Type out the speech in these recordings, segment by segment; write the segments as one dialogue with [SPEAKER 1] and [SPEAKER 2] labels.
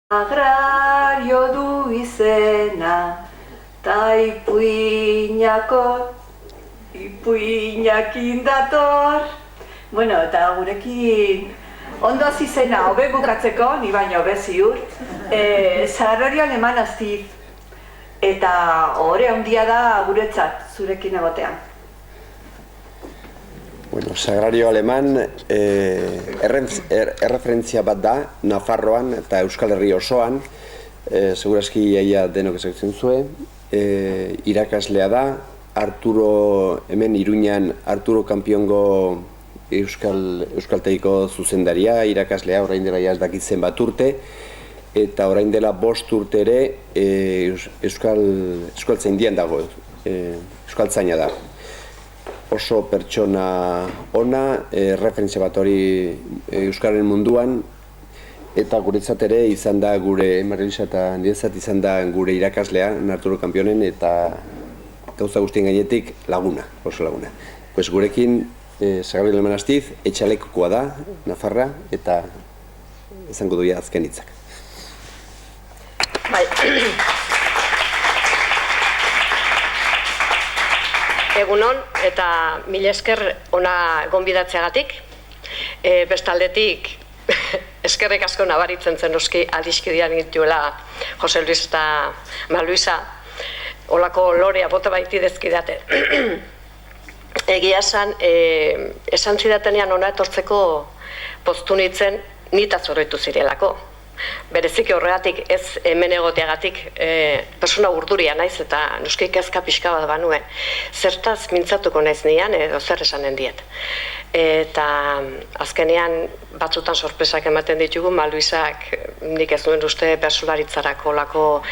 [SPEAKER 1] Agrario du izena, ta ipuinakin dator. Bueno, eta gurekin ondo izena hobe bukatzeko, ni baino hobe ziur, Sagrario Aleman Astiz. Eta ohore handia da guretzat zurekin egotean.
[SPEAKER 2] Bueno, Sagrario Aleman erreferentzia bat da, Nafarroan eta Euskal Herri osoan, segurazki iaia denok ezagutzen zuen, irakaslea da, hemen Iruñan Arturo Kanpiongo euskaltegiko zuzendaria, irakaslea, orain dela ez dakitzen bat urte, eta orain dela 5 urte ere euskaltzaindian dago, euskaltzaina da. Oso pertsona ona, referentzia bat hori euskaren munduan, eta guretzat ere izan da gure, Marilisa eta niretzat izan da gure irakaslea, Arturo Kanpionen, eta gauza guztien gainetik laguna, oso laguna. Pues gurekin, Sagrario Aleman Astiz, etxalekokoa da, Nafarra, eta izango duia azken hitzak.
[SPEAKER 3] Bai. Egunon eta mila esker ona gonbidatzeagatik. Bestaldetik eskerrik asko nabaritzen zen noski adiskidean dituela Jose Luis eta Luisa. Olako lorea bota baiti dezkidate. Egia esan zidatenean ona etortzeko poztu nintzen nita zorritu zirelako. Bereziki horregatik ez hemen egoteagatik persona urduria naiz eta noski kezka pixka bat banuen. Zertaz mintzatuko naiz nian edo zer esanen diet. Eta azkenean batzutan sorpresak ematen ditugu, Luisak nik ez nuen uste bersolaritzarako lako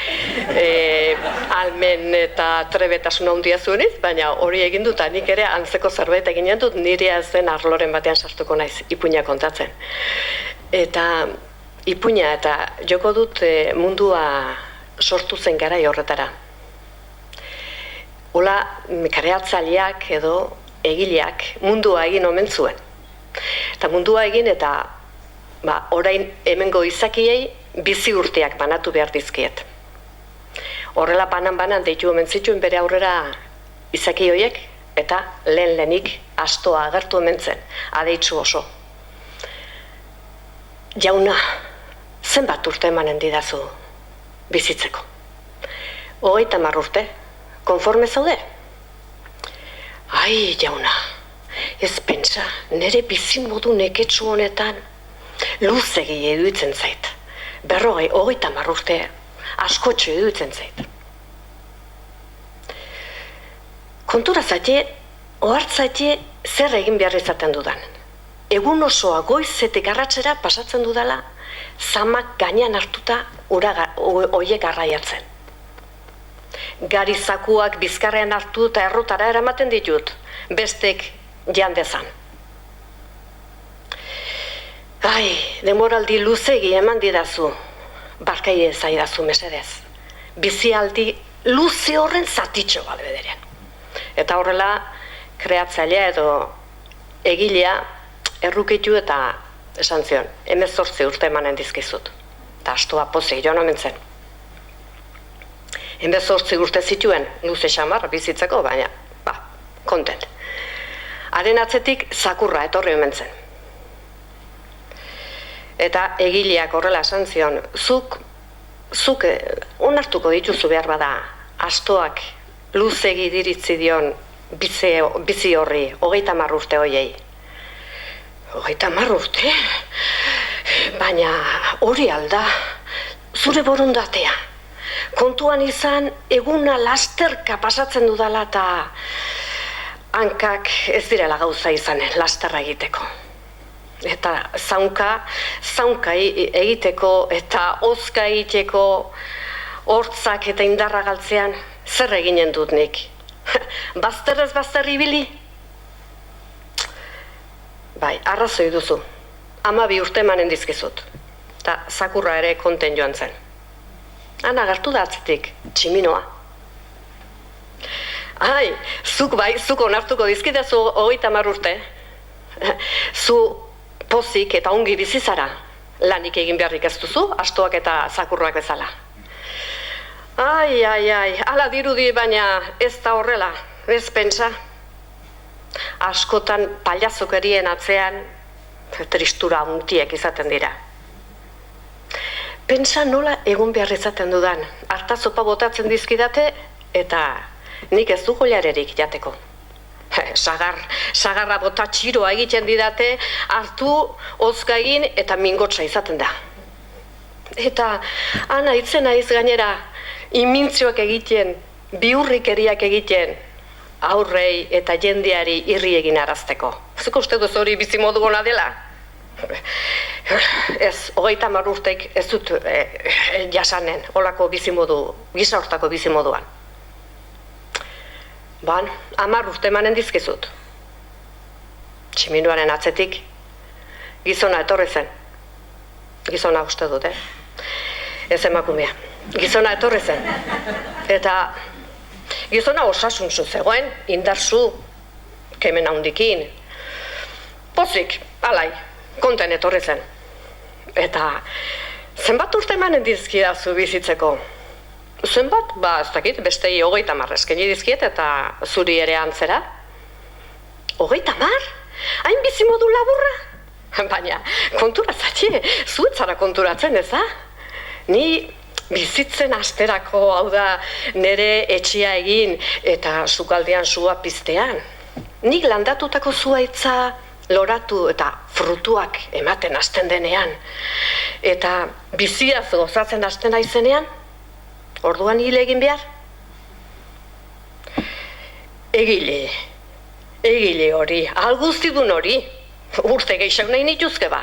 [SPEAKER 3] almen eta trebetasun handia zueniz, baina hori egin dut, nik ere antzeko zerbait eginen dut, nire ez den arloren batean sartuko naiz ipuina kontatzen. Eta ipuina eta joko dut mundua sortu zen garai horretara. Hola, kareatzaileak edo egileak mundua egin omen zuen. Eta mundua egin eta orain hemengo izakiei bizi urteak banatu behar dizkiet. Horrela banan deitu omen zituen bere aurrera izaki horiek eta lehenik astoa agertu omen zen, adeitzu oso. Jauna, zenbat urte emanen didazu bizitzeko? 30 urte, konforme zaude? Ai, jauna, ez pentsa, nire bizin modu neketsu honetan luzegi eduitzen zait. 30 urte, askotxo eduitzen zait. Kontura zaite, ohartzaite zer egin behar izaten dudan. Egun osoa goizetik arratsera pasatzen dudala, zamak gainean hartuta oiek garraiatzen. Garizakuak bizkarrean hartu eta errotara eramaten ditut, bestek jandezan. Ai, demoraldi luzegi eman didazu, barkai ezaidazu mesedez. Bizialdi luze horren zatitxo bat bederen. Eta horrela, kreatzailea edo egilea errukitu eta esan zion, 18 urte emanen dizkizut. Eta astoa pozik joan omen zen. 18 urte zituen, luze xamar bizitzeko, baina, kontent. Haren atzetik zakurra etorri omen zen. Eta egileak horrela esan zion, zuk onartuko dituzu behar bada, astoak luzegi diritzi dion bizi horri, 30 urte hoiei. 30 urte? Baina hori alda, zure borondatea. Kontuan izan eguna lasterka pasatzen dudala eta hankak ez direla gauza izanen lasterra egiteko. Eta zaunka egiteko eta hozka egiteko hortzak eta indarra galtzean zer eginen dut nik? Bazterrez bazter ibili? Bai, arrazoi duzu. 12 urte emanen dizkizut. Eta zakurra ere konten joan zen. Han agertu da atzetik, tximinoa. Ai, zuk onartuko dizkidezu 30 urte. Zu pozik eta ongi bizi zara. lanik egin beharrik ez duzu, astoak eta zakurrak bezala. Ai, ala dirudi baina ez da horrela, ez pentsa. Askotan pailazokerien atzean tristura huntiek izaten dira. Pentsa nola egon behar izaten dudan, hartazopa botatzen dizkidate eta nik ez du golarerik jateko. Sagarra bota txiroa egiten didate, hartu, hozka egin eta mingotsa izaten da. Eta ana itzen naiz gainera, imintzioak egiten, bihurrikeriak egiten, aurrei eta jendeari irri egin arazteko. Zuko uste duz hori bizimodu ona dela? Ez, 30 urteik ez dut jasanen, olako bizimodu, gisa hortako bizimoduan. 10 urte emanen dizkizut. Tximinoaren atzetik gizona etorri zen. Gizona uste dut, ez emakumea. Gizona etorri zen. Eta gizona osasuntsu zegoen, indarzu, kemen handikin. Pozik, alai, konten etorri zen. Eta zenbat urte emanen dizkidazu bizitzeko? Zenbat? Ez dakit, bestei 30 eskeni dizkiet eta zuri ere antzera. 30? Hain bizimodu laburra? Baina, konturatzatie, zuetzara konturatzen, ez da? Ni bizitzen asterako, hau da, nire etxea egin eta sukaldean sua piztean. Nik landatutako zuaitza loratu eta frutuak ematen hasten denean. Eta biziaz gozatzen hasten naizenean, orduan hile egin behar? Egile hori, alguztidun hori, urte gehiago nahi nituzke ba.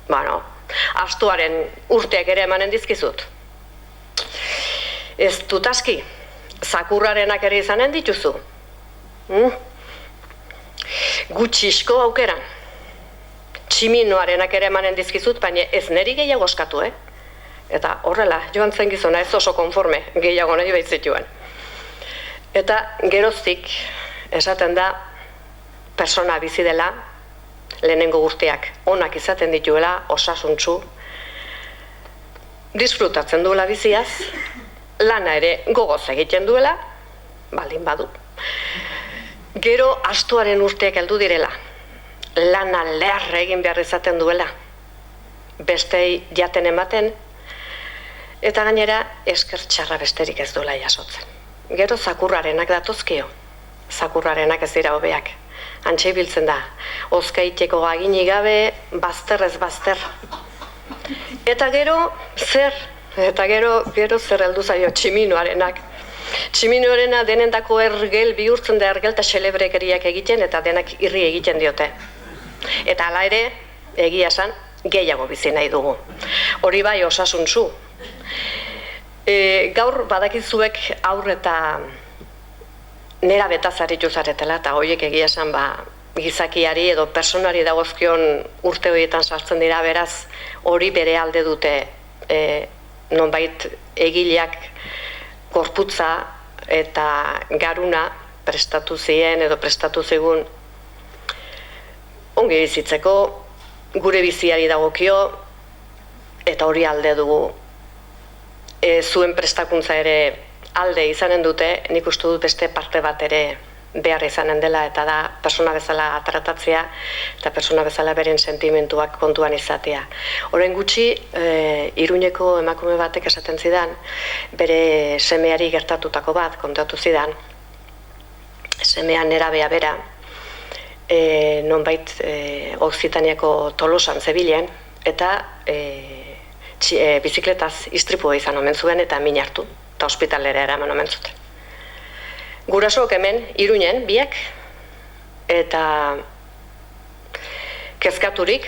[SPEAKER 3] Bueno, astuaren urteak ere emanen dizkizut. Ez dut aski, zakurrarenak ere izanen dituzu. Gutxisko aukeran. Tximinoarenak ere emanen dizkizut, baina ez neri gehiago oskatu, Eta horrela, joan zen gizona ez oso konforme, gehiago nahi baitzituen. Eta geroztik esaten da, persona bizi dela, lehenengo urteak onak izaten dituela, osasuntsu, disfrutatzen duela biziaz, lana ere gogoz egiten duela, baldin badu. Gero astuaren urteak heldu direla, lana leharra egin behar izaten duela, bestei jaten ematen, eta gainera esker txarra besterik ez duela jasotzen. Gero zakurrarenak datozkio, zakurrarenak ez dira hobeak. Antxe ibiltzen da, hozkaiteko agini gabe, bazterrez bazter. Eta gero zer heldu zaio tximinoarenak. Tximinoarena denendako ergel bihurtzen da ergel eta xelebrekeriak egiten eta denak irri egiten diote. Eta hala ere, egia esan, gehiago bizi nahi dugu. Hori bai osasuntsu. Gaur badakizuek aur eta nera betazaritu zaretela eta horiek egia esan gizakiari edo personari dagozkion urte horietan sartzen dira, beraz hori bere alde dute nonbait egileak gorputza eta garuna prestatu ziren edo prestatu zigun ongi bizitzeko, gure biziari dagokio eta hori alde dugu. Zuen prestakuntza ere alde izanen dute, nik uste dut beste parte bat ere behar izanen dela eta da persona bezala tratatzea eta persona bezala beren sentimentuak kontuan izatea. Orain gutxi, Iruñeko emakume batek esaten zidan, bere semeari gertatutako bat kontatu zidan, semea nerabea bera, nonbait Okzitaniako Tolosan zebilen eta bizikletaz istripua izan omen zuen eta min hartu, eta ospitalera eraman omen zuten. Gurasoak hemen, Iruñen, biak, eta kezkaturik,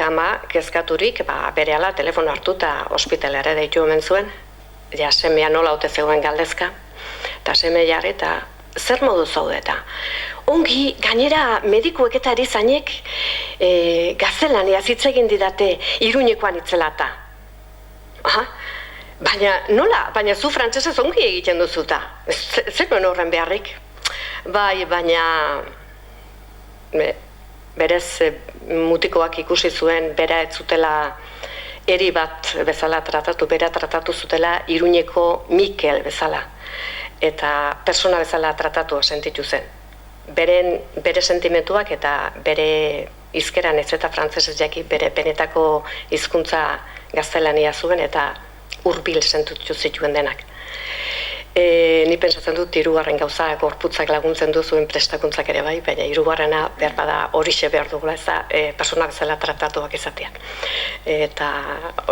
[SPEAKER 3] berehala telefono hartu eta ospitalera deitu omen zuen, ja semea nola ote zegoen galdezka, eta seme jarri eta zer modu zaude eta ongi, gainera medikuek eta erizainek gaztelaniaz hitz egin didate Iruñekoan itzelata. Baina nola? Baina zu frantsesez ongi egiten duzuta. Zer nuen horren beharrik? Bai, baina berez mutikoak ikusi zuen bera ez zutela eri bat bezala tratatu, bera tratatu zutela Iruñeko Mikel bezala, eta persona bezala tratatu sentitu zen. Bere sentimentuak eta bere hizkeran ez eta frantsesez jaki bere benetako hizkuntza gaztelania zuen eta hurbil sentitu zituen denak. Ni pentsatzen dut hirugarren gauza gorputzak laguntzen du zuen prestakuntzak ere bai, baina hirugarrena behar bada horixe behar dugula ez da persona bezala tratatuak izatea. Eta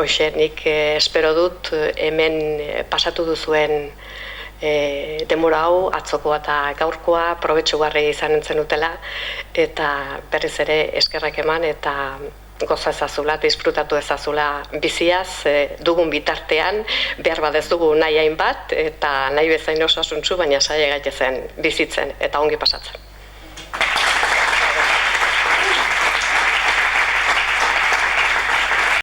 [SPEAKER 3] hoxe nik espero dut hemen pasatu duzuen denbora hau, atzokoa eta gaurkoa, probetxugarri izan entzen dutela, eta berriz ere eskerrak eman eta goza ezazula, disfrutatu ezazula biziaz, dugun bitartean, behar badez dugu nahi hainbat, eta nahi bezain osasuntzu, baina saia gaitezen bizitzen eta ongi pasatzen.